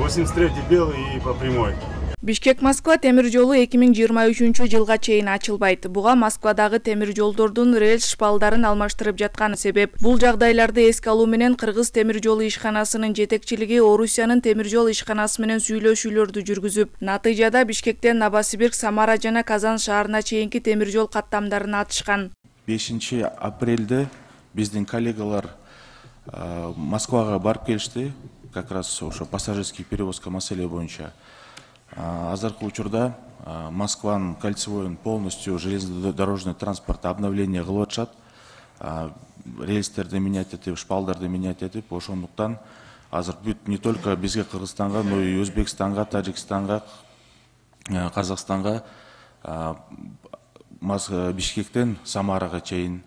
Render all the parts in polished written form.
83 белый и по прямой. Бишкек-Москва темир жолу 2023 жылга чейин ачылбайт. Буга Москвадагы темир жолдордун рельс шпалдарын алмаштырып жаткан себеп. Бул жагдайларды эске алуу менен Кыргыз темир жолу ишканасынын жетекчилиги Орусиянын темир жол ишканасы менен сүйлөшүүлөрдү жүргүзүп, натыйжада Бишкектен Новосибирск, Самара жана Казан шаарына чейинки темир жол каттамдарын атышкан. 5 апрелде биздин коллегалар Москвага барып келишти, как раз ошо пассажирский перевозка маселе боюнча. Азыркы учурда Москванын кольцевойун полностью железнодорожный транспорт обновление кылып атышат. Рельстерди менять этип, шпалдарды менять этип, ошондуктан азыр бүт не только бизге Кыргызстанга, но и Өзбекстанга, Тажикстанга, Казакстанга, Бишкектен Самарага чейин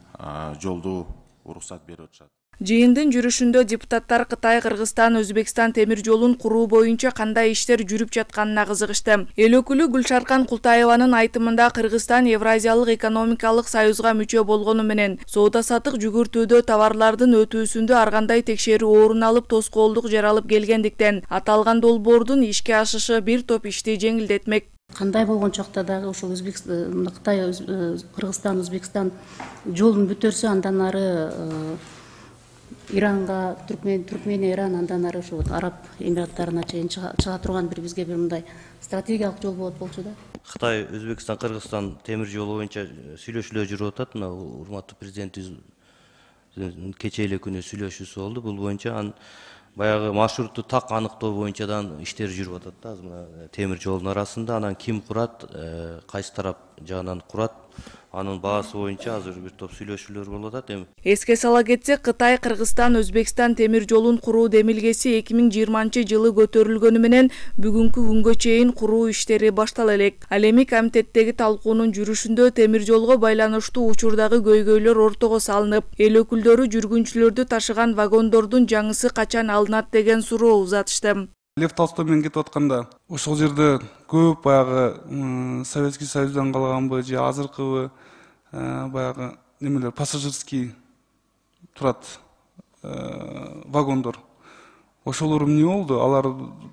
жолду уруксат берип атышат. Жыйындын жүрүшүндө депутаттар Кытай, Кыргызстан, Өзбекстан темир жолун куруу боюнча кандай иштер жүрүп жатканына кызыгышты. Эл өкүлү Гүлшаркан Култаеванын айтымында Кыргызстан Евразиялык экономикалык союзга мүчө болгону менен соода-саттык жүгүртүүдө товарлардын өтүүсүндө ар кандай текшерүү орун алып тоскоолдук жаралып келгендиктен аталган долбоордун ишке ашышы бир топ ишти жеңилдетмек. Кандай болгон чакта дагы ошол Кытай, Кыргызстан, Өзбекстан жолун бүтөрсө, андан ары Иранга, Түркмения, Иран, андан ары ошо Араб Эмираттарына чейин чыга турган бизге бир мындай стратегиялык жол болот болчу да. Кытай, Өзбекстан, Кыргызстан темир жолу боюнча сүйлөшүүлөр жүрүп атат. Мына урматтуу президентибиз кечээ эле күнү сүйлөшүүсү болду. Бул боюнча баягы маршрутту так аныктоо боюнчадан иштер жүрүп атат да. Мына темир жолдун арасында анан ким курат, кайсы тарап жагынан курат, анын баасы боюнча азыр бир топ сүйлөшүүлөр болуп атат. Эске сала кетсек, Кытай, Кыргызстан, Өзбекстан темир жолун куруу демилгеси 2020-жылы көтөрүлгөнү менен бүгүнкү күнгө чейин куруу иштери баштала элек. Ал эми комитеттеги талкуунун жүрүшүндө темир жолго байланыштуу учурдагы көйгөйлөр ортого салынып, эл өкүлдөрү жүргүнчүлөрдү ташыган вагондордун жаңысы качан алынат деген суроо узатышты. Лев Толстой менен кетип атканда ошол жерде көп баягы Советский Союздан калганбы же азыркыбы баягы немелер пассажирский турат вагондор. Ошолор эмне болду? Алар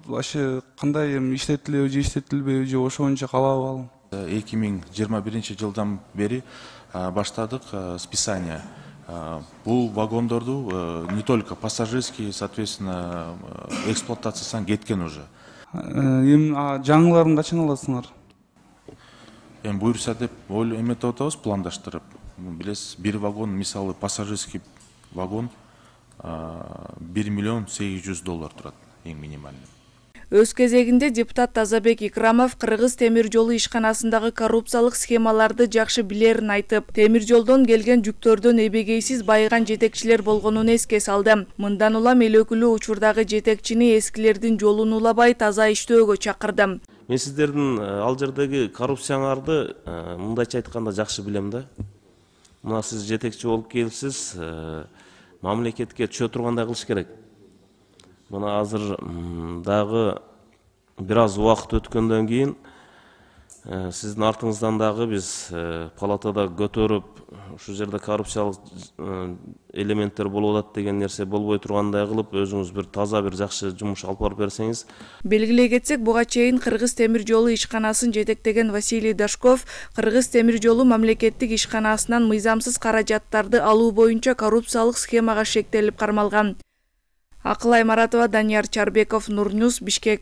вообще кандай иштетилеби же иштетилбеби же ошо боюнча калабы? 2021-жылдан бери баштадык списание. Бул вагондорду не только пассажирский, соответственно, эксплуатациядан кеткен уже. Жаңыларын качан аласыңар? Буюрса деп эметип атабыз, пландаштырып. Билесиз, бир вагон, мисалы пассажирский вагон $1 миллион $800 турат, эң минимальный. Өз кезегинде депутат Тазабек Икрамов Кыргыз темир жолу ишканасындагы коррупциялык схемаларды жакшы билерин айтып, темир жолдон келген жүктөрдөн эбегейсиз байыган жетекчилер болгонун эске салды. Мындан улам эл өкүлү учурдагы жетекчини эскилердин жолун улабай таза иштөөгө чакырды. Мен сиздердин ал жердеги коррупцияңарды мындайча айтканда жакшы билем да. Мына сиз жетекчи болуп келипсиз, мамлекетке түшө тургандай кылыш керек. Мына азыр дагы бир аз убакыт өткөндөн кийин сиздин артыңыздан дагы биз палатада көтөрүп, ушул жерде коррупциялык элементтер болуп атат деген нерсе болбой тургандай кылып, өзүңүз бир таза бир жакшы жумуш алып барып берсеңиз. Белгилей кетсек, буга чейин Кыргыз темир жолу ишканасын жетектеген Василий Дашков Кыргыз темир жолу мамлекеттик ишканасынан мыйзамсыз каражаттарды алуу боюнча коррупциялык схемага шектелип кармалган. Акылай Маратова, Данияр Чарбеков, Нур Ньюс, Бишкек.